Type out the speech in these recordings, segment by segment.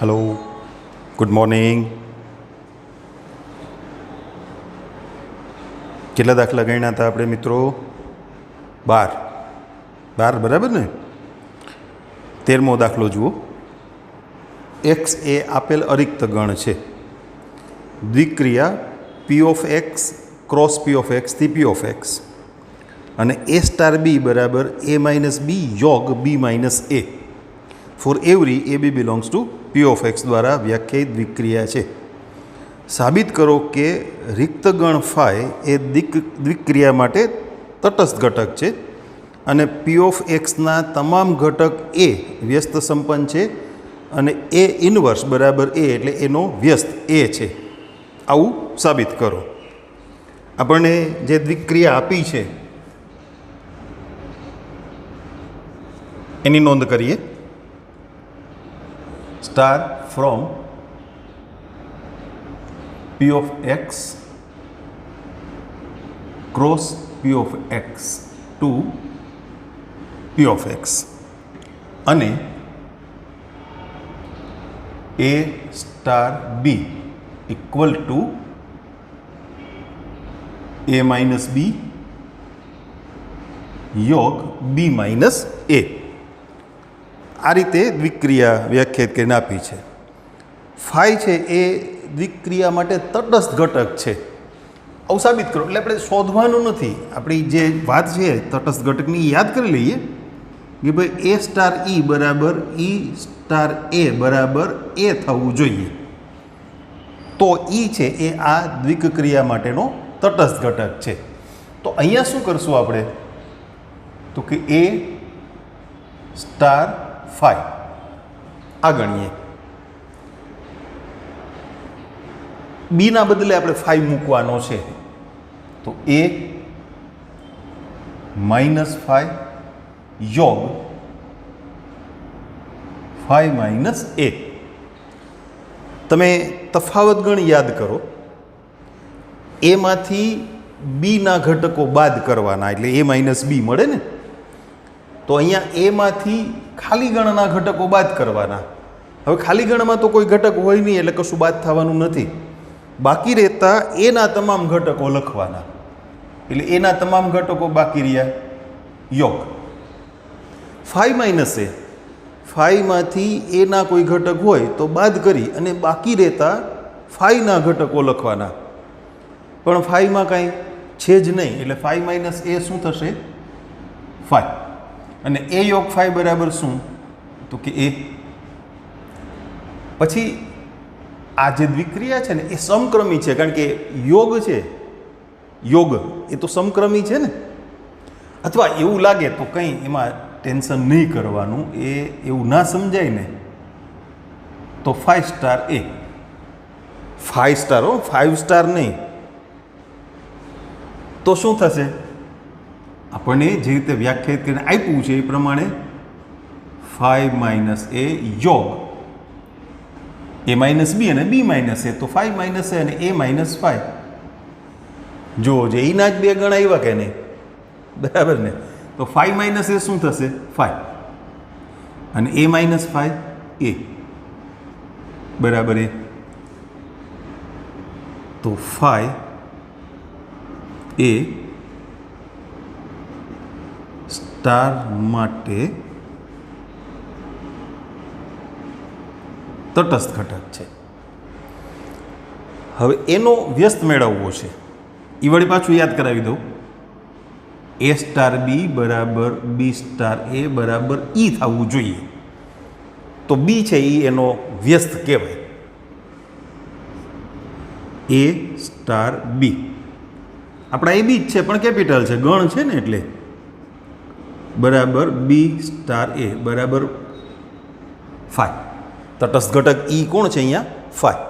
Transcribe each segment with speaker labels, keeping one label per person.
Speaker 1: Hello, good morning. કેટલા દાખલા ગણ્યા હતા આપણે મિત્રો? 12 બરાબર ને? 13મો દાખલો જુઓ। એક્સ એ આપેલ અરિક્ત ગણ છે। દ્વિક્રિયા P of X cross P of એક્સથી પી ઓફ એક્સ અને એ સ્ટાર બી બરાબર એ માઇનસ બી યોગ B minus A for every A B belongs to P of X દ્વારા વ્યાખ્યાયિત દ્વિક્રિયા છે। સાબિત કરો કે રિક્ત ગણ ફાઈ એ દ્વિક્રિયા માટે તટસ્થ ઘટક છે અને પી ઓફ એક્સના તમામ ઘટક એ વ્યસ્ત સંપન્ન છે અને એ ઇનવર્સ બરાબર એ એટલે એનો વ્યસ્ત એ છે। આવું સાબિત કરો। આપણને જે દ્વિક્રિયા આપી છે એની નોંધ કરીએ। Star from P of x cross P of x to P of x અને A star B equal to A minus B યોગ B minus A આ રીતે દ્વિક્રિયા વ્યાખ્યાયિત કરીને આપી છે। ફાઈ છે એ દ્વિક્રિયા માટે તટસ્થ ઘટક છે। આવું સાબિત કરો એટલે આપણે શોધવાનું નથી, આપણી જે વાત છે તટસ્થ ઘટકની યાદ કરી લઈએ કે ભાઈ એ સ્ટાર ઈ બરાબર ઈ સ્ટાર એ બરાબર એ થવું જોઈએ। તો ઈ છે એ આ દ્વિક્રિયા માટેનો તટસ્થ ઘટક છે। તો અહીંયા શું કરશું આપણે? તો કે એ સ્ટાર ફાઈ આ ગણીએ। બીના બદલે આપણે ફાઈ મૂકવાનો છે તો એ માઇનસ ફાઈ યોગ ફાઈ માઇનસ એ। તમે તફાવત ગણ યાદ કરો। એમાંથી બીના ઘટકો બાદ કરવાના એટલે એ માઇનસ બી મળે ને। તો અહીંયા એમાંથી ખાલી ગણના ઘટકો બાદ કરવાના। હવે ખાલી ગણમાં તો કોઈ ઘટક હોય નહીં એટલે કશું બાદ થવાનું નથી। બાકી રહેતા એના તમામ ઘટકો લખવાના એટલે એના તમામ ઘટકો બાકી રહ્યા યોગ ફાઈ માઇનસ એ ફાઈમાંથી એના કોઈ ઘટક હોય તો બાદ કરી અને બાકી રહેતા ફાઈના ઘટકો લખવાના। પણ ફાઈમાં કાંઈ છે જ નહીં એટલે ફાઈ માઇનસ એ શું થશે? ફાઈ અને એ યોગ ફાઈ બરાબર શું? તો કે એ। પછી આ જે દ્વિક્રિયા છે ને એ સમક્રમી છે કારણ કે યોગ છે, યોગ એ તો સમક્રમી છે ને। અથવા એવું લાગે તો કંઈ એમાં ટેન્શન નહીં કરવાનું, એ એવું ના સમજાય ને તો 5 સ્ટાર એ 5 સ્ટાર 5 સ્ટાર નહીં તો શું થશે? આપણને જે રીતે વ્યાખ્યાયિત કરીને આપ્યું છે એ પ્રમાણે 5 માઇનસ એ યોગ એ માઇનસ બી અને બી માઇનસ એ તો 5 માઇનસ એ અને એ માઇનસ 5 જો જે એના જ બે ગણ આવ્યા કે નહીં? બરાબર ને? તો 5 માઇનસ એ શું થશે? 5 અને એ માઇનસ 5 એ બરાબર એ તો 5 એ સ્ટાર માટે તટસ્થ ઘટક છે। હવે એનો વ્યસ્ત મેળવવો છે એ વળી પાછું યાદ કરાવી દઉં। એ સ્ટાર બી બરાબર બી સ્ટાર એ બરાબર ઈ થવું જોઈએ। તો બી છે એ એનો વ્યસ્ત કહેવાય। એ સ્ટાર બી આપણા એ બી જ છે પણ કેપિટલ છે, ગણ છે ને એટલે બરાબર બી સ્ટાર એ બરાબર 5। તટસ્થ ઘટક ઈ કોણ છે અહીંયા? ફાઈ।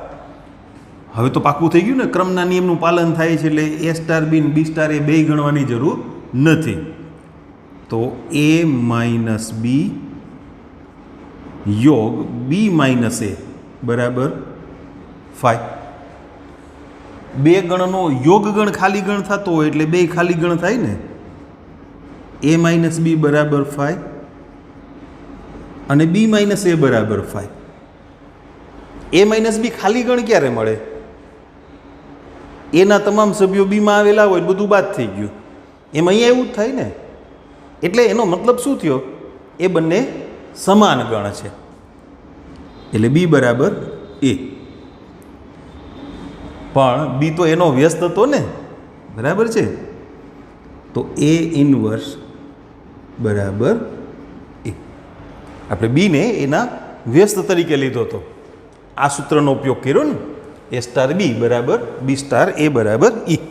Speaker 1: હવે તો પાકું થઈ ગયું ને, ક્રમના નિયમનું પાલન થાય છે એટલે એ સ્ટાર બી બી સ્ટાર એ બે ગણવાની જરૂર નથી। તો એ માઇનસ બી યોગ બી માઇનસ એ બરાબર 5। બે ગણનો યોગ ગણ ખાલી ગણ થતો હોય એટલે બે ખાલી ગણ થાય ને। એ માઇનસ બી બરાબર 5 અને બી માઇનસ એ બરાબર 5। એ માઇનસ બી ખાલી ગણ ક્યારે મળે? એના તમામ સભ્યો બીમાં આવેલા હોય, બધું બાદ થઈ ગયું. એમાં અહીંયા એવું જ થાય ને. એટલે એનો મતલબ શું થયો? એ બંને સમાન ગણ છે. એટલે બી બરાબર એ. પણ બી તો એનો વ્યસ્ત હતો ને, બરાબર છે? તો એ ઇનવર્સ બરાબર એ. આપણે બીને એના વ્યસ્ત તરીકે લીધો હતો. આ સૂત્રનો ઉપયોગ કર્યો ને, એ સ્ટાર બી બરાબર બી સ્ટાર એ બરાબર ઈ.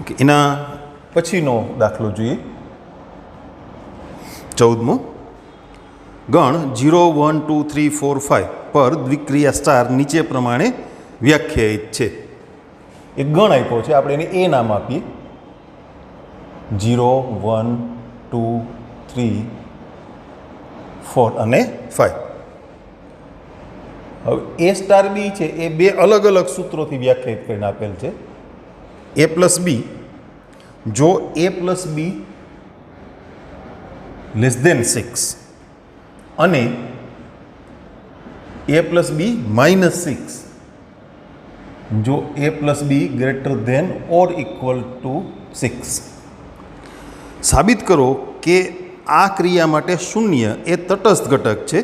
Speaker 1: ઓકે, એના પછીનો દાખલો જોઈએ. 14મો. ગણ 0 1 2 3 4 5 પર દ્વિક્રિયા સ્ટાર નીચે પ્રમાણે વ્યાખ્યાયિત છે. એક ગણ આપ્યો છે, આપણે એને એ નામ આપીએ. 0 1 2 3 4 અને 5. હવે એ સ્ટાર બી છે એ બે અલગ અલગ સૂત્રોથી વ્યાખ્યાયિત કરીને આપેલ છે. એ પ્લસ બી, જો A plus B less than 6 અને એ પ્લસ બી માઇનસ 6, જો A plus B greater than or equal to 6. સાબિત કરો કે આ ક્રિયા માટે શૂન્ય એ તટસ્થ ઘટક છે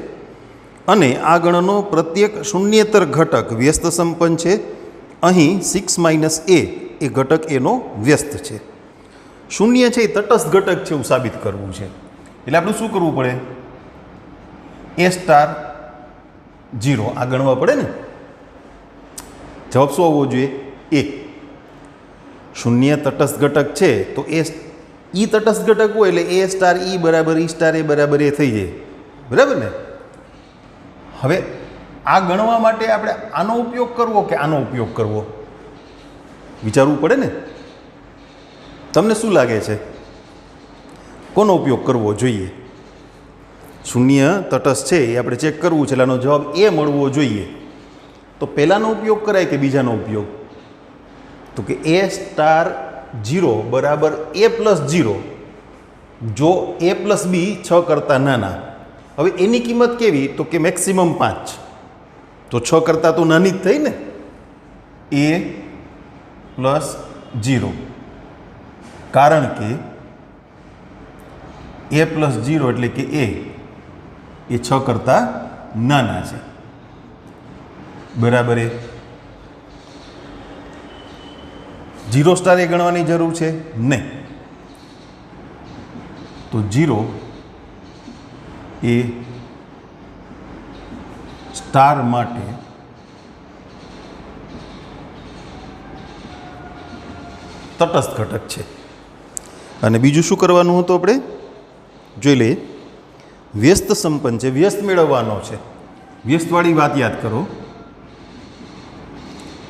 Speaker 1: અને આ ગણનો પ્રત્યેક શૂન્યેતર ઘટક વ્યસ્ત સંપન્ન છે. અહીં 6 માઇનસ એ ઘટક એનો વ્યસ્ત છે. શૂન્ય છે એ તટસ્થ ઘટક છે એવું સાબિત કરવું છે. એટલે આપણે શું કરવું પડે? એ સ્ટાર 0 આ ગણવા પડે ને. જવાબ શું આવવો જોઈએ? એ. શૂન્ય તટસ્થ ઘટક છે તો એ ઈ તટસ્થ ઘટક હોય એટલે એ સ્ટાર ઈ બરાબર ઈ સ્ટાર એ બરાબર એ થઈ જાય, બરાબર ને? હવે આ ગણવા માટે આપણે આનો ઉપયોગ કરવો કે આનો ઉપયોગ કરવો, વિચારવું પડે ને. તમને શું લાગે છે, કોનો ઉપયોગ કરવો જોઈએ? શૂન્ય તટસ્થ છે એ આપણે ચેક કરવું છે એટલે આનો જવાબ એ મળવો જોઈએ. તો પહેલાંનો ઉપયોગ કરાય કે બીજાનો ઉપયોગ? તો કે એ સ્ટાર 0 બરાબર એ પ્લસ 0, જો એ પ્લસ બી 6 કરતાં નાના. હવે એની કિંમત કેવી? તો કે મેક્સિમમ 5, તો 6 કરતાં તો નાની જ થઈ ને. એ પ્લસ 0, કારણ કે એ પ્લસ 0 એટલે કે એ 6 કરતાં નાના છે, બરાબર. એ 0 સ્ટાર એ ગણવાની જરૂર છે નહીં. તો 0 એ સ્ટાર માટે તટસ્થ ઘટક છે. અને બીજું શું કરવાનું હતું આપણે? જોઈ લઈએ. વ્યસ્ત સંપન્ન છે, વ્યસ્ત મેળવવાનો છે. વ્યસ્તવાળી વાત યાદ કરો.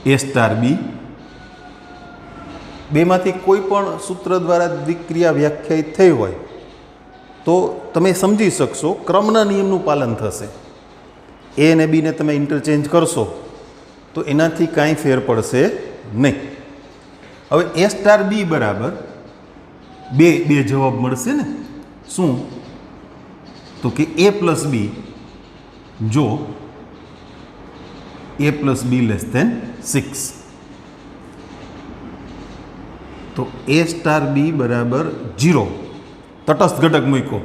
Speaker 1: એ સ્ટાર બી, બેમાંથી કોઈ પણ સૂત્ર દ્વારા દ્વિક્રિયા વ્યાખ્યાયિત થઈ હોય તો તમે સમજી શકશો ક્રમના નિયમનું પાલન થશે. એ અને બીને તમે ઇન્ટરચેન્જ કરશો તો એનાથી કાંઈ ફેર પડશે નહીં. હવે એ સ્ટાર બી બરાબર બે જવાબ મળશે ને. શું? તો કે એ પ્લસ બી, જો A plus B less than 6, તો એ સ્ટાર બી બરાબર 0 તટસ્થ ઘટક મૂક્યો,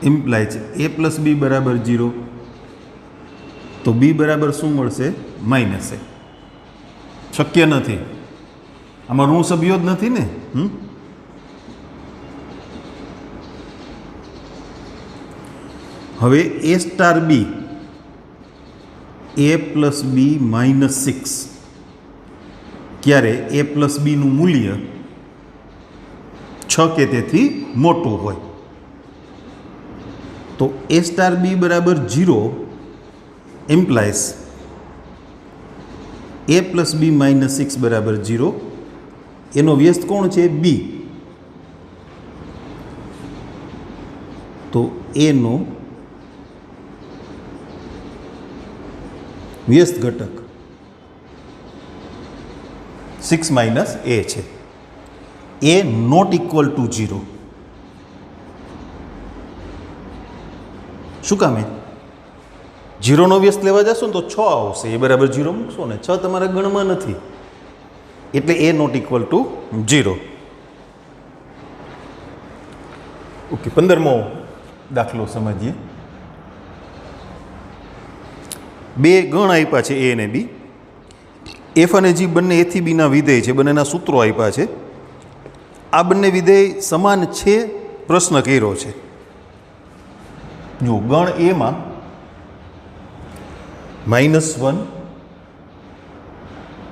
Speaker 1: ઇમ્પ્લાય છે એ પ્લસ બી બરાબર 0, તો બી બરાબર શું મળશે? માઇનસ એ. શક્ય નથી, આમાં ઋણ સભ્યો જ નથી ને. હવે એ સ્ટાર બી એ પ્લસ બી માઇનસ 6, ક્યારે એ પ્લસ બીનું મૂલ્ય 6 કે તેથી મોટું હોય તો એ સ્ટાર બી બરાબર 0 ઇમ્પ્લાઇઝ એ પ્લસ બી માઇનસ 6 બરાબર 0. એનો વ્યસ્ત કોણ છે? બી. તો એનો વ્યસ્ત ઘટક 6 માઇનસ એ છે. એ નોટ ઇક્વલ ટુ 0. શું કામે? જીરોનો વ્યસ્ત લેવા જશો ને તો 6 આવશે, એ બરાબર 0 મૂકશો ને, 6 તમારા ગણમાં નથી, એટલે એ નોટ ઇક્વલ ટુ 0. ઓકે, 15મો દાખલો સમજીએ. બે ગણ આપ્યા છે, એ અને બી. એફ અને જી બંને એથી બીના વિધેય છે, બંનેના સૂત્રો આપ્યા છે. આ બંને વિધેય સમાન છે, પ્રશ્ન કર્યો છે. જો ગણ એમાં -1,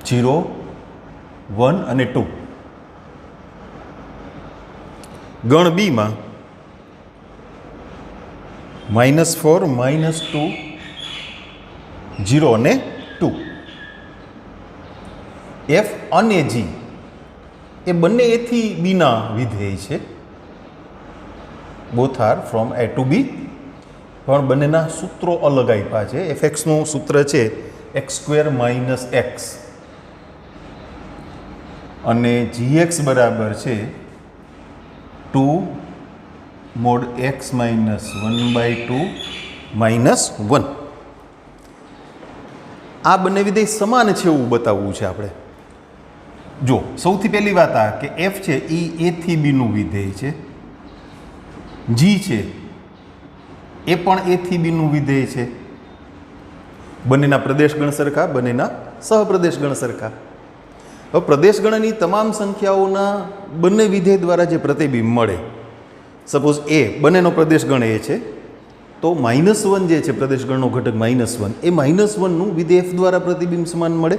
Speaker 1: 0, 1 અને 2. ગણ બીમાં -4, -2, 0 અને 2. એફ અને જી એ બંને એથી બીના વિધેય છે, both are from A to B, પણ બંનેના સૂત્રો અલગ આપ્યા છે. એફએક્સનું સૂત્ર છે x² - x અને gx બરાબર છે 2 mod x - 1/2 - 1. આ બંને વિધેય સમાન છે એવું બતાવવું છે આપણે. જો સૌથી પહેલી વાત આ કે એફ છે એ એથી બીનું વિધેય છે, જી છે એ પણ એથી બીનું વિધેય છે. બંનેના પ્રદેશ ગણ સરખા, બંનેના સહપ્રદેશ ગણ સરખા. હવે પ્રદેશ ગણની તમામ સંખ્યાઓના બંને વિધેય દ્વારા જે પ્રતિબિંબ મળે, સપોઝ એ બંનેનો પ્રદેશ ગણ એ છે, તો -1 જે છે પ્રદેશ ગણનો ઘટક -1, એ -1નું વિધેય એફ દ્વારા પ્રતિબિંબ સમાન મળે,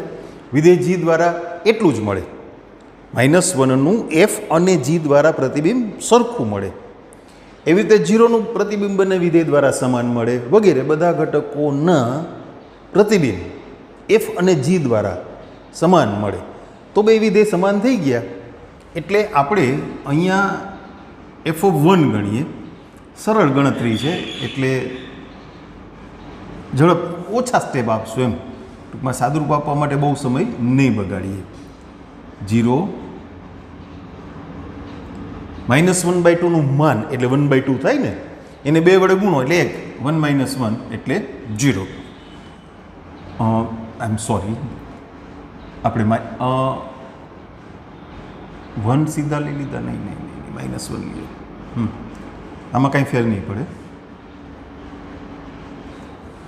Speaker 1: વિધેય જી દ્વારા એટલું જ મળે. -1નું એફ અને જી દ્વારા પ્રતિબિંબ સરખું મળે. એવી રીતે 0નું પ્રતિબિંબ બંને વિધેય દ્વારા સમાન મળે, વગેરે બધા ઘટકોના પ્રતિબિંબ એફ અને જી દ્વારા સમાન મળે. તો બે વિધેય સમાન થઈ ગયા, એટલે આપણે અહીંયા f(1) ગણીએ. સરળ ગણતરી છે, એટલે ઝડપ ઓછા સ્ટેપ આપશું એમ, ટૂંકમાં સાદુરૂપ આપવા માટે બહુ સમય નહીં બગાડીએ. 0 -1/2 નું માન એટલે 1/2 થાય ને, એને 2 વડે ગુણો એટલે 1, 1 - 1 એટલે 0. આઈ એમ સોરી, આપણે 1 સીધા લઈ લીધા, નહીં -1 લીધો. આમાં કાંઈ ફેર નહીં પડે.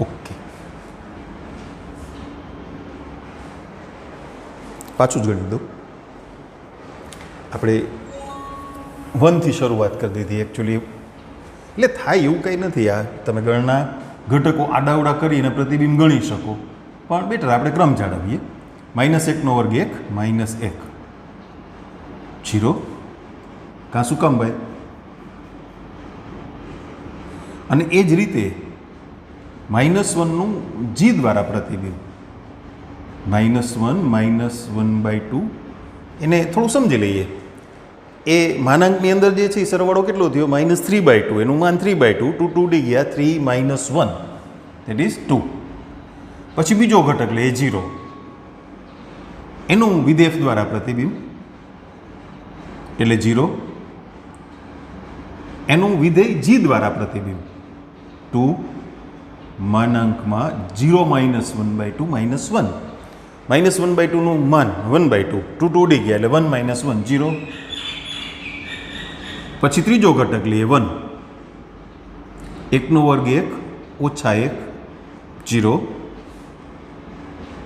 Speaker 1: ઓકે, પાછું જ ગણી દઉં. આપણે 1 થી શરૂઆત કરી દીધી એકચ્યુઅલી, એટલે થાય એવું કંઈ નથી. આ તમે ગણના ઘટકો આડાવડા કરીને પ્રતિબિંબ ગણી શકો, પણ બેટર આપણે ક્રમ જાળવીએ. -1/2 -1 0. કાં શું કામ ભાઈ? અને એ જ રીતે -1નું જી દ્વારા પ્રતિબિંબ, -1 -1/2, એને થોડું સમજી લઈએ. એ માનાંકની અંદર જે છે એ સરવાળો કેટલો થયો? -3/2, એનું માન 3/2, 2 2 ગયા, 3 - 1 દેટ ઇઝ 2. પછી બીજો ઘટક લે 0, એનું વિધેય દ્વારા પ્રતિબિંબ એટલે 0, એનું વિધેય જી દ્વારા પ્રતિબિંબ 2 માનાંકમાં 0 - 1/2 -1. -1/2 નું માન 1/2, 2 2 ઉડી ગયા એટલે 1 - 1 0. પછી ત્રીજો ઘટક લઈએ 1, 1/2 -1 0.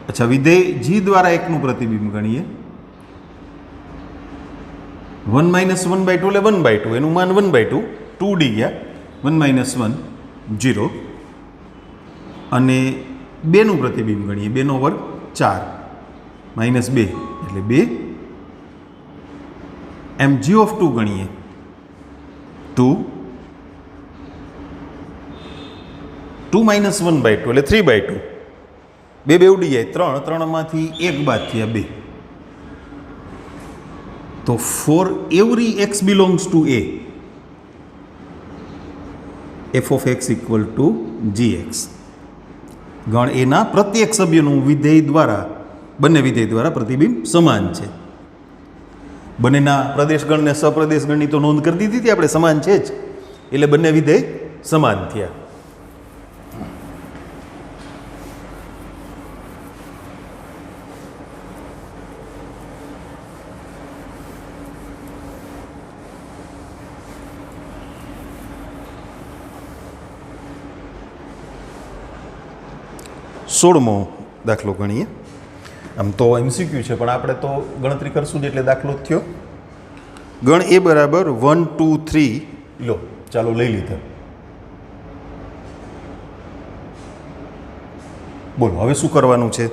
Speaker 1: અચ્છા, વિધેય જી દ્વારા 1નું પ્રતિબિંબ ગણીએ. 1 - 1/2 એટલે 1/2, એનું માન 1/2, 2 ઉડી ગયા, 1 - 1 0. અને 2નું પ્રતિબિંબ ગણીએ, 2/2 4, -2 એટલે 2. એમ g(2) ગણીએ 2, 2 - 1/2 એટલે 3/2, 2 ઉડી જાય, 3, 3માંથી 1 બાદ થયા 2. તો for every x belongs to a, f(x) = gx. ગણ એના પ્રત્યેક સભ્યનું વિધેય દ્વારા, બંને વિધેય દ્વારા પ્રતિબિંબ સમાન છે. બંનેના પ્રદેશ ગણ ને સપ્રદેશ ગણની તો નોંધ કરી દીધી હતી આપણે, સમાન છે જ, એટલે બંને વિધેય સમાન થયા. 16મો દાખલો ગણીએ. આમ તો MCQ છે પણ આપણે તો ગણતરી કરશું જ એટલે દાખલો જ થયો. ગણ એ બરાબર 1 2 3. લો ચાલો લઈ લીધા. બોલો હવે શું કરવાનું છે?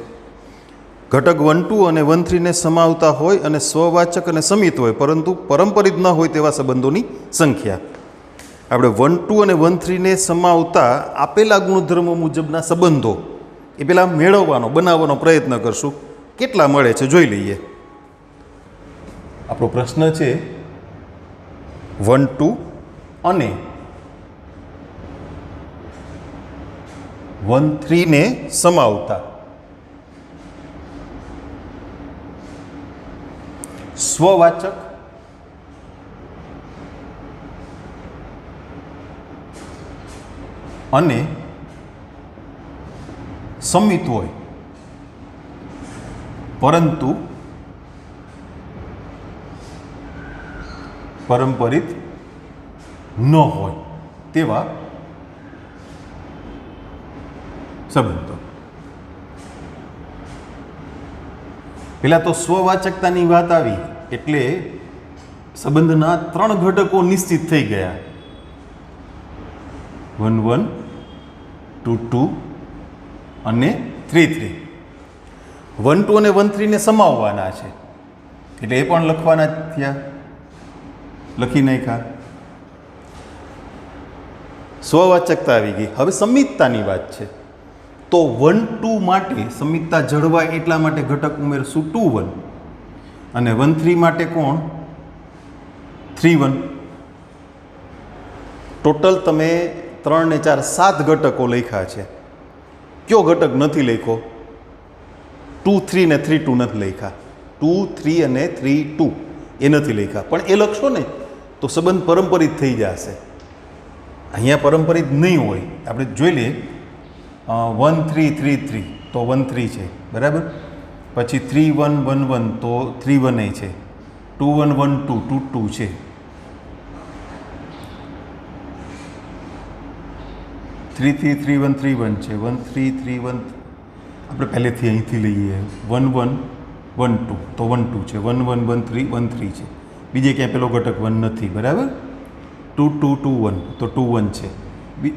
Speaker 1: ઘટક 1 2 અને 1 3 ને સમાવતા હોય અને સ્વવાચક અને સમિત હોય પરંતુ પરંપરિત ન હોય તેવા સંબંધોની સંખ્યા. આપણે 1 2 અને 1 3 ને સમાવતા આપેલા ગુણધર્મો મુજબના સંબંધો એ પેલા મેળવવાનો બનાવવાનો પ્રયત્ન કરશું. કેટલા મળે છે જોઈ લઈએ. આપણો પ્રશ્ન છે 1 2 અને 1 3 ને સમાવતા સ્વવાચક અને સમિત હોય પરંતુ પરંપરિત ન હોય તેવા સંબંધો. પેલા તો સ્વવાચકતાની વાત આવી એટલે સંબંધના 3 ઘટકો નિશ્ચિત થઈ ગયા. 1 1 2 2 અને 3 3. 1 2 અને 1 3 ને સમાવવાના છે એટલે એ પણ લખવાના જ થયા. લખી નાખ્યા. સ્વવાચકતા આવી ગઈ. હવે સમિતતાની વાત છે તો 1 2 માટે સમિતતા જળવાય એટલા માટે ઘટક ઉમેરશું 2 1 અને 1 3 માટે કોણ 3 1. ટોટલ તમે 3 ને 4 7 ઘટકો લખ્યા છે. કયો ઘટક નથી લખ્યો? 2 3 ને 3 2 નથી લખ્યા. 2 3 અને 3 2 એ નથી લખ્યા. પણ એ લખશો ને તો સંબંધ પરંપરિત થઈ જશે. અહીંયા પરંપરિત નહીં હોય. આપણે જોઈ લઈએ 1 3 3 3 તો 1 3 છે બરાબર. પછી 3 1 1 1 તો 3 1 એ છે. 2 1 1 2 2 2 છે. 3 3 3 1 3 1 છે. 1 3 3 1 આપણે પહેલેથી અહીંથી લઈએ 1 1 1 2 તો 1 2 છે. 1 1 1 3 1 3 છે. બીજે ક્યાંય પેલો ઘટક 1 નથી બરાબર. 2 2 2 1 તો 2 1 છે.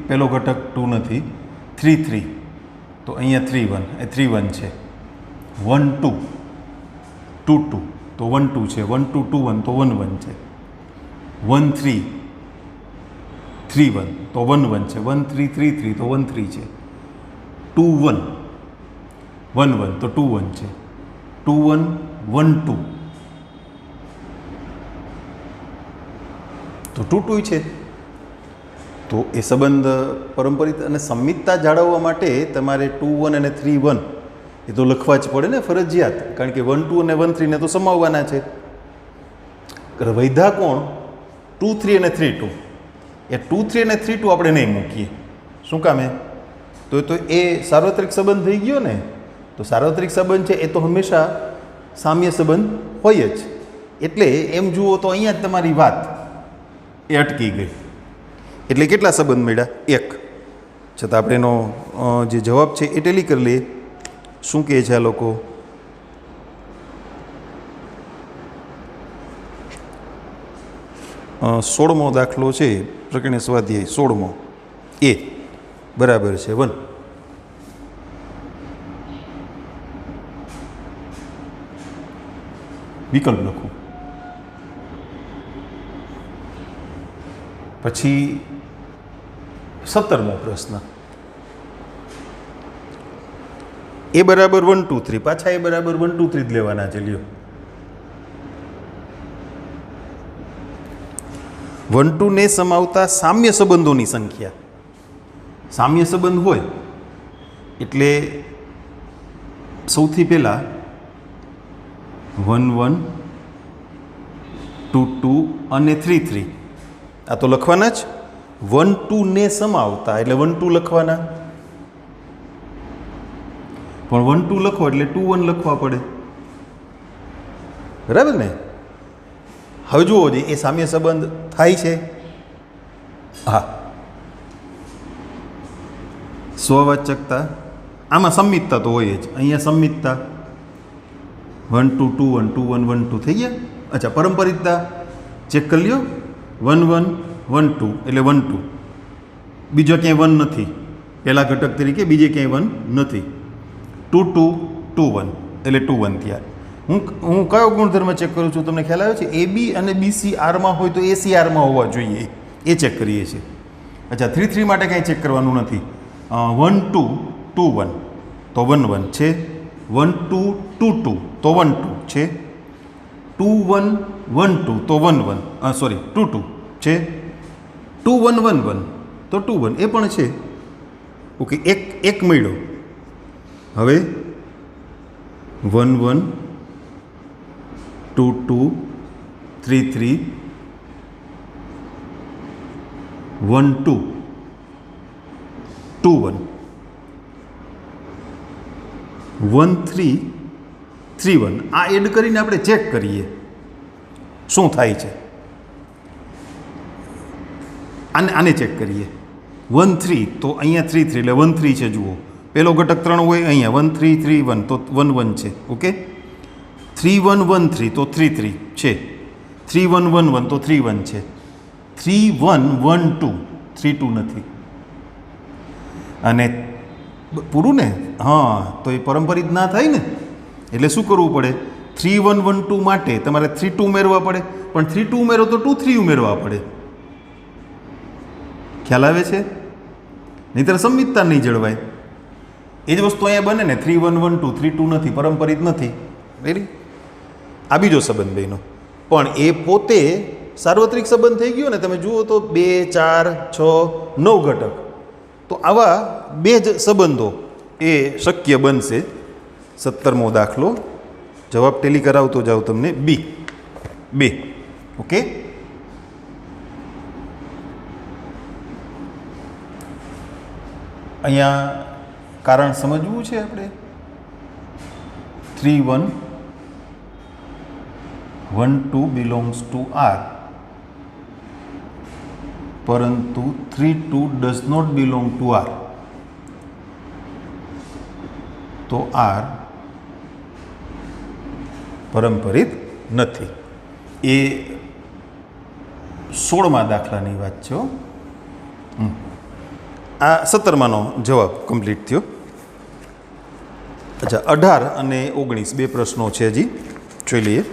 Speaker 1: પેલો ઘટક 2 નથી. 3 3 તો અહીંયા 3 1 એ 3 1 છે. 1 2 2 2 તો 1 2 છે. 1 2 2 1 તો 1 1 છે. 1 3 3 1 તો 1 1 છે. 1 3 3 3 તો 1 3 છે. 2 1 1 1 તો 2 1 છે. 2 1 1 2 તો 2 2 છે. તો એ સંબંધ પરંપરિત અને સમિતતા જાળવવા માટે તમારે 2 1 અને 3 1 એ તો લખવા જ પડે ને ફરજિયાત. કારણ કે 1 2 અને 1 3 ને તો સમાવવાના છે. વૈધા કોણ 2 3 અને 3 2. એ 2 3 અને 3 2 આપણે નહીં મૂકીએ. શું કામે? તો એ સાર્વત્રિક સંબંધ થઈ ગયો ને. તો સાર્વત્રિક સંબંધ છે એ તો હંમેશા સામ્ય સંબંધ હોય જ. એટલે એમ જુઓ તો અહીંયા જ તમારી વાત એ અટકી ગઈ. એટલે કેટલા સંબંધ મળ્યા? 1. છતાં આપણે એનો જે જવાબ છે એ ટેલી કરી લઈએ. શું કહે છે આ લોકો? સોળમો દાખલો છે પ્રકરણીય સ્વાધ્યાય 16મો એ બરાબર છે 1. વિકલ્પ લખું. પછી 17મો પ્રશ્ન એ બરાબર 1 2 3. પાછા એ બરાબર 1 2 3 જ લેવાના છે. લ્યો 1 2 ને સમાવતા સામ્ય સંબંધોની સંખ્યા. સામ્ય સંબંધ હોય એટલે સૌથી પહેલાં 1 1 2 2 અને 3 3 આ તો લખવાના જ. 1 2 ને સમાવતા એટલે 1 2 લખવાના. પણ 1 2 લખો એટલે 2 1 લખવા પડે બરાબર ને. હવે જુઓ જે એ સામ્ય સંબંધ થાય છે. હા, સ્વવાચકતા આમાં સંમિતતા તો હોય જ. અહીંયા સંમિતતા 1 2 2 1 2 1 1 2 થઈ ગયા. અચ્છા, પરંપરિતતા ચેક કરી લ્યો. 1 1 1 2 એટલે 1 2, બીજો ક્યાંય 1 નથી પહેલા ઘટક તરીકે, બીજે ક્યાંય 1 નથી. 2 2 2 1 એટલે 2 1 થયા. હું કયો ગુણધર્મ ચેક કરું છું તમને ખ્યાલ આવે છે? એ બી અને બીસી આરમાં હોય તો એસી આરમાં હોવા જોઈએ, એ ચેક કરીએ છીએ. અચ્છા, 3 3 માટે કાંઈ ચેક કરવાનું નથી. 1 2 2 1 તો 1 1 છે. 1 2 2 2 તો 1 2 છે. 2 1 1 2 તો 1 1 સોરી 2 2 છે. 2 1 1 1 તો 2 1 એ પણ છે. ઓકે, એક મળ્યો. હવે 1 1 2 2 3 3 1 2 2 1 1 3 3 1. આ એડ કરીને આપણે ચેક કરીએ શું થાય છે. આને ચેક કરીએ. 1 3 તો અહીંયા 3 3 એટલે 1 3 છે. જુઓ, પહેલો ઘટક 3 હોય અહીંયા 1 3 3 1 તો 1 1 છે. ઓકે, 3 1 1 3 તો 3 3 છે. 3 1 1 1 તો 3 1 છે. 3 1 1 2 3 2 નથી. અને પૂરું ને? હા, તો એ પરંપરિત ના થાય ને, એટલે શું કરવું પડે? 3 1 1 2 માટે તમારે 3 2 ઉમેરવા પડે, પણ 3 2 ઉમેરો તો 2 3 ઉમેરવા પડે. ખ્યાલ આવે છે? નહીંતર સંમિતતા નહીં જળવાય. એ જ વસ્તુ અહીંયા બને ને, 3 1 1 2 3 2 નથી, પરંપરિત નથી. રેડી? આ બીજો સંબંધ બેનો, પણ એ પોતે સાર્વત્રિક સંબંધ થઈ ગયો ને. તમે જુઓ તો 2 4 6 9 ઘટક, તો આવા બે જ સંબંધો એ શક્ય બનશે. 17મો દાખલો, જવાબ ટેલી કરાવતો જાઓ તમને. બી 2. ઓકે, અહીંયા કારણ સમજવું છે આપણે. 3 1 1 2 બિલોંગ્સ ટુ આર, પરંતુ 3 2 does not belong to R. તો આર પરંપરિત નથી. એ 16મા દાખલાની વાત છે. આ 17માનો જવાબ કમ્પ્લીટ થયો. અચ્છા, 18 અને 19 બે પ્રશ્નો છે, હજી જોઈ લઈએ.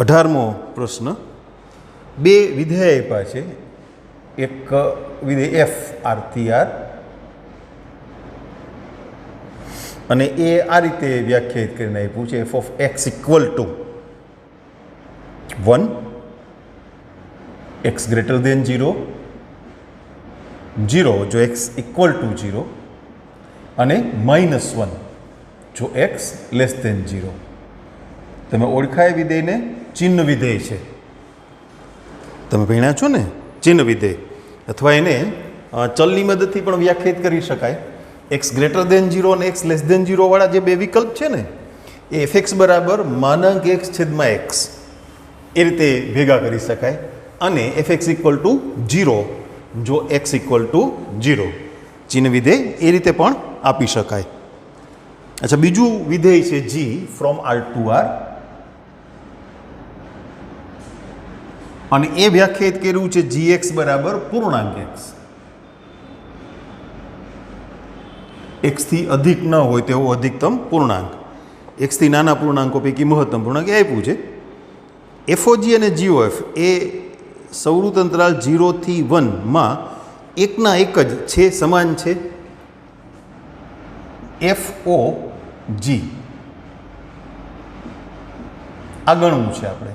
Speaker 1: અઢારમો પ્રશ્ન. બે વિધેય આપ્યા છે. એક વિધેય એફ આરથી આર, અને એ આ રીતે વ્યાખ્યાયિત કરીને આપ્યું છે. F of x equal to 1, x greater than 0, 0 જો એક્સ ઇક્વલ ટુ 0, અને -1 જો એક્સ લેસ દેન 0. તમે ઓળખાય વિધેયને ચિહ્ન વિધેય છે. તમે ભણ્યા છો ને, ચિહ્ન વિધેય, અથવા એને ચલની મદદથી પણ વ્યાખ્યાયિત કરી શકાય. એક્સ ગ્રેટર દેન 0 અને એક્સ લેસ દેન 0 વાળા જે બે વિકલ્પ છે ને, એ એફ એક્સ બરાબર માનાંક એક્સ છેદમાં એક્સ એ રીતે ભેગા કરી શકાય. અને એફ એક્સ ઇક્વલ ટુ 0 જો એક્સ ઇક્વલ ટુ 0, ચિહ્ન વિધેય એ રીતે પણ આપી શકાય. અચ્છા, બીજું વિધેય છે જી ફ્રોમ આર ટુ આર, અને એ વ્યાખ્યાયિત કર્યું છે જી એક્સ બરાબર પૂર્ણાંક એક્સ. એક્સથી અધિક ન હોય તેવો અધિકતમ પૂર્ણાંક, એક્સથી નાના પૂર્ણાંકો પૈકી મહત્તમ પૂર્ણાંક એ આપ્યું છે. એફઓજી અને જીઓએફ એ સૌરુત અંતરાલ 0 થી 1માં એકના એક જ છે, સમાન છે. એફઓ જી આ ગણવું છે આપણે.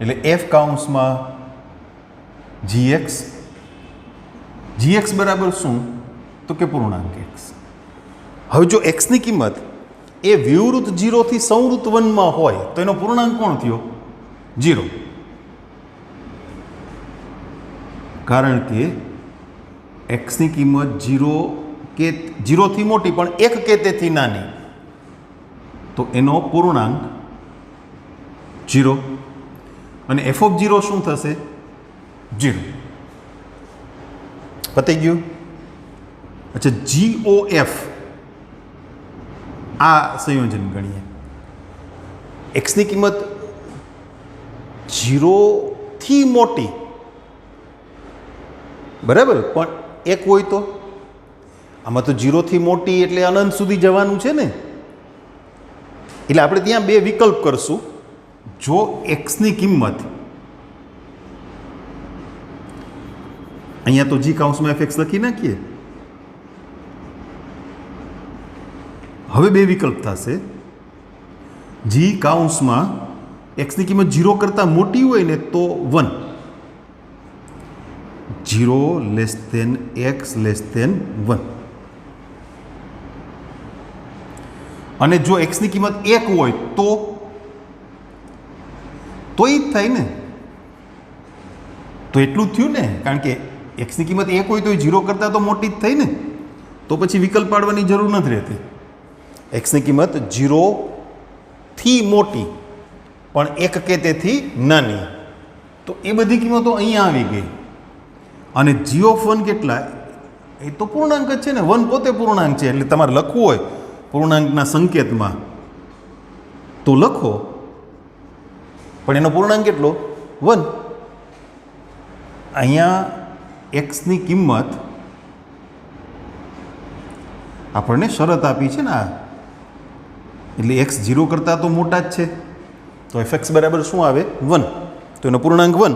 Speaker 1: એટલે એફ કાઉન્સમાં જીએક્સ બરાબર શું? તો કે પૂર્ણાંક એક્સ. હવે જો એક્સની કિંમત એ વિવૃત 0 થી સંવૃત 1માં હોય તો એનો પૂર્ણાંક કોણ થયો? 0. કારણ કે એક્સની કિંમત 0 કે 0થી મોટી પણ 1 કે તેથી નાની, તો એનો પૂર્ણાંક 0 અને એફ ઓફ 0 શું થશે? 0. પતી ગયું? અચ્છા, GOF આ સંયોજન ગણીએ. એક્સની કિંમત 0થી મોટી, બરાબર, પણ 1 હોય તો આમાં તો 0થી મોટી એટલે અનંત સુધી જવાનું છે ને. એટલે આપણે ત્યાં બે વિકલ્પ કરશું. જો એક્સની કિંમત અહીંયા તો જી કાઉન્સમાં એફ એક્સ લખી નાખીએ. હવે બે વિકલ્પ થશે. જી કાઉન્સમાં એક્સની કિંમત 0 કરતાં મોટી હોય ને તો 1, 0 less than X less than 1. અને જો એક્સની કિંમત 1 હોય તો એ જ થાય ને. તો એટલું જ થયું ને, કારણ કે એક્સની કિંમત 1 હોય તો એ 0 કરતાં તો મોટી જ થઈ ને. તો પછી વિકલ્પ પાડવાની જરૂર નથી રહેતી. એક્સની કિંમત 0થી મોટી પણ 1 કે તેથી નાની, તો એ બધી કિંમતો અહીંયા આવી ગઈ. અને જી ઓફ 1 કેટલા? એ તો પૂર્ણાંક જ છે ને. 1 પોતે પૂર્ણાંક છે, એટલે તમારે લખવું હોય પૂર્ણાંકના સંકેતમાં તો લખો, પણ એનો પૂર્ણાંક કેટલો? 1. અહીંયા એક્સની કિંમત આપણને શરત આપી છે ને આ, એટલે એક્સ 0 કરતાં તો મોટા જ છે, તો એફ એક્સ બરાબર શું આવે? 1. તો એનો પૂર્ણાંક 1.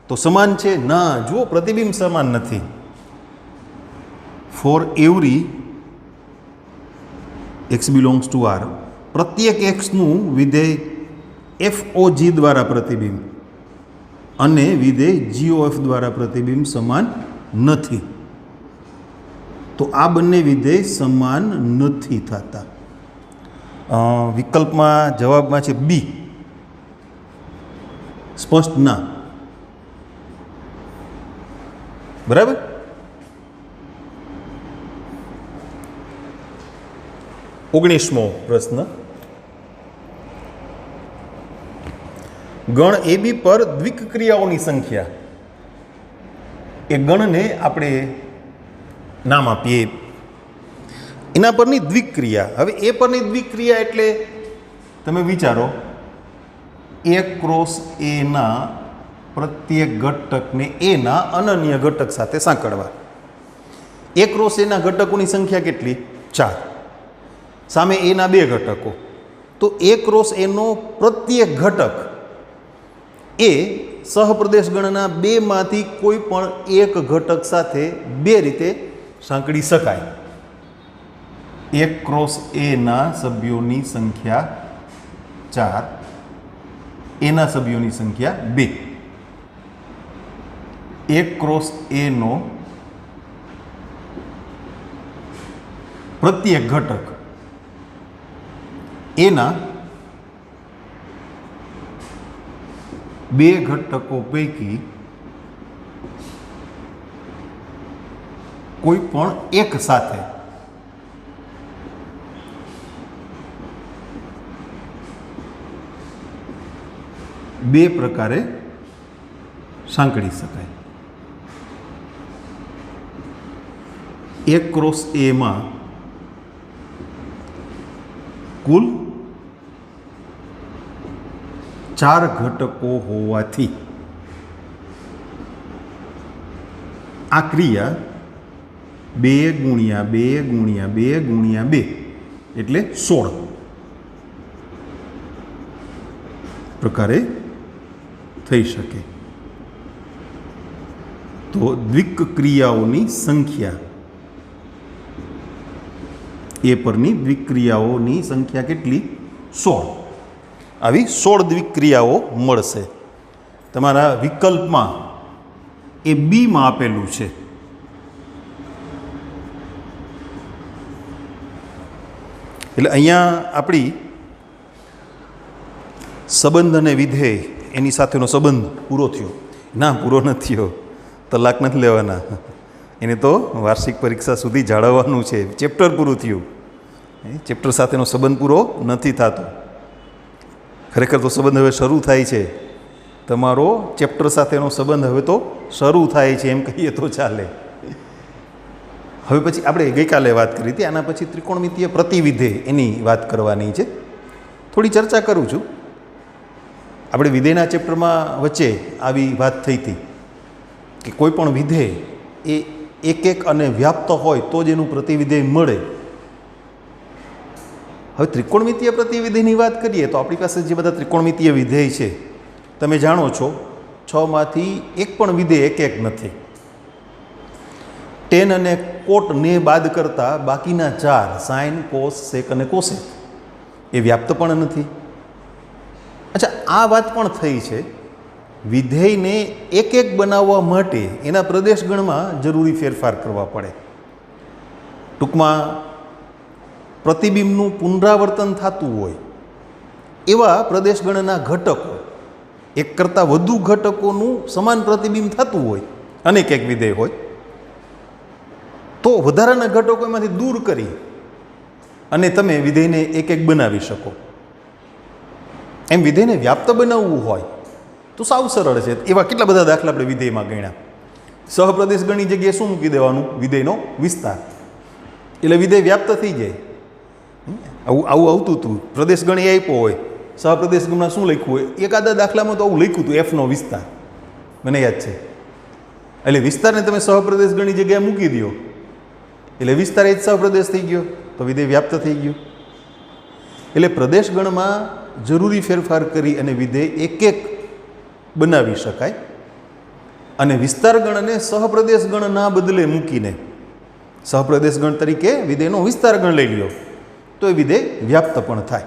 Speaker 1: તો સમાન છે? ના, જુઓ પ્રતિબિંબ સમાન નથી. For every x belongs to R, પ્રત્યેક એક્સનું વિધેય એફ ઓ જી દ્વારા પ્રતિબિંબ અને વિધેય GOF દ્વારા પ્રતિબિંબ સમાન નથી. તો આ બંને વિધેય સમાન નથી થતા. વિકલ્પમાં જવાબમાં છે બી, સ્પષ્ટ ના. બરાબર. ઓગણીસમો પ્રશ્ન. ગણ એબી પર દ્વિક ક્રિયાઓની સંખ્યા. એ ગણને આપણે નામ આપીએ, એના પરની દ્વિક ક્રિયા. હવે એ પરની દ્વિક ક્રિયા એટલે તમે વિચારો, એ ક્રોસ એના પ્રત્યેક ઘટકને એના અનન્ય ઘટક સાથે સાંકળવા. એ ક્રોસ એના ઘટકોની સંખ્યા કેટલી? 4. સામે એના 2 ઘટકો. તો એ ક્રોસ એનો પ્રત્યેક ઘટક એ સહપ્રદેશ ગણના 2માંથી કોઈ પણ એક ઘટક સાથે 2 રીતે સાંકળી શકાય. 1 ક્રોસ એના સભ્યોની સંખ્યા 4, એના સભ્યોની સંખ્યા 2. 1 ક્રોસ એનો પ્રત્યેક ઘટક એના 2 ઘટકો પૈકી કોઈ પણ એક સાથે બે પ્રકારે સાંકળી શકાય. 1 ક્રોસ એમાં કુલ 4 ઘટકો હોવાથી આ ક્રિયા 2 ગુણ્યા 2 ગુણ્યા 2 ગુણ્યા 2 એટલે 16 પ્રકારે થઈ શકે. તો દ્વિક ક્રિયાઓની સંખ્યા, એ પરની દ્વિક ક્રિયાઓની સંખ્યા કેટલી? 16. આવી 16 દ્વિક ક્રિયાઓ મળશે. તમારા વિકલ્પમાં એ બીમાં આપેલું છે. એટલે અહીંયા આપણી સંબંધ અને વિધેય એની સાથેનો સંબંધ પૂરો થયો. ના, પૂરો નથી થયો. તલાક નથી લેવાના, એને તો વાર્ષિક પરીક્ષા સુધી જાળવવાનું છે. ચેપ્ટર પૂરું થયું, ચેપ્ટર સાથેનો સંબંધ પૂરો નથી થતો. ખરેખર તો સંબંધ હવે શરૂ થાય છે. તમારો ચેપ્ટર સાથેનો સંબંધ હવે તો શરૂ થાય છે એમ કહીએ તો ચાલે. હવે પછી આપણે ગઈકાલે વાત કરી હતી, આના પછી ત્રિકોણમિતીય પ્રતિવિધેય એની વાત કરવાની છે. થોડી ચર્ચા કરું છું. આપણે વિધેયના ચેપ્ટરમાં વચ્ચે આવી વાત થઈ હતી કે કોઈ પણ વિધેય એ એક એક અને વ્યાપ્ત હોય તો જ એનું પ્રતિવિધેય મળે. હવે ત્રિકોણમિતીય પ્રતિવિધેયની વાત કરીએ તો આપણી પાસે જે બધા ત્રિકોણમિતીય વિધેય છે તમે જાણો છો, 6માંથી એક પણ વિધેય એક એક નથી. ટેન અને કોટને બાદ કરતાં બાકીના 4 સાઇન, કોસ, સેક અને કોસેક એ વ્યાપ્ત પણ નથી. અચ્છા, આ વાત પણ થઈ છે વિધેયને એક એક બનાવવા માટે એના પ્રદેશગણમાં જરૂરી ફેરફાર કરવા પડે. ટૂંકમાં પ્રતિબિંબનું પુનરાવર્તન થતું હોય એવા પ્રદેશગણના ઘટકો, એક કરતાં વધુ ઘટકોનું સમાન પ્રતિબિંબ થતું હોય અનેક એક વિધેય હોય તો વધારાના ઘટકો એમાંથી દૂર કરી અને તમે વિધેયને એક એક બનાવી શકો. એમ વિધેયને વ્યાપ્ત બનાવવું હોય તો સાવ સરળ છે. એવા કેટલા બધા દાખલા આપણે વિધેયમાં ગણ્યા. સહપ્રદેશગણની જગ્યાએ શું મૂકી દેવાનું? વિધેયનો વિસ્તાર. એટલે વિધેય વ્યાપ્ત થઈ જાય. આવું આવતું હતું. પ્રદેશગણ એ આપ્યો હોય, સહપ્રદેશગણમાં શું લખ્યું હોય? એકાદા દાખલામાં તો આવું લખ્યું હતું, એફનો વિસ્તાર, મને યાદ છે. એટલે વિસ્તારને તમે સહપ્રદેશગણની જગ્યાએ મૂકી દો એટલે વિસ્તાર એ જ સહપ્રદેશ થઈ ગયો, તો વિધેય વ્યાપ્ત થઈ ગયું. એટલે પ્રદેશગણમાં જરૂરી ફેરફાર કરી અને વિધેય એક એક બનાવી શકાય. અને વિસ્તારગણને સહપ્રદેશગણના બદલે મૂકીને સહપ્રદેશગણ તરીકે વિધેયનો વિસ્તારગણ લઈ લ્યો તો એ વિધેય વ્યાપ્ત પણ થાય.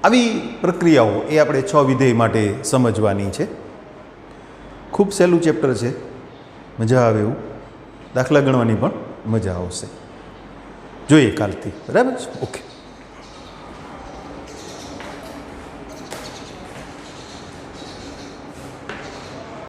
Speaker 1: આવી પ્રક્રિયાઓ એ આપણે 6 વિધેય માટે સમજવાની છે. ખૂબ સહેલું ચેપ્ટર છે, મજા આવે એવું. દાખલા ગણવાની પણ મજા આવશે. જોઈએ કાલથી. બરાબર છે? ઓકે.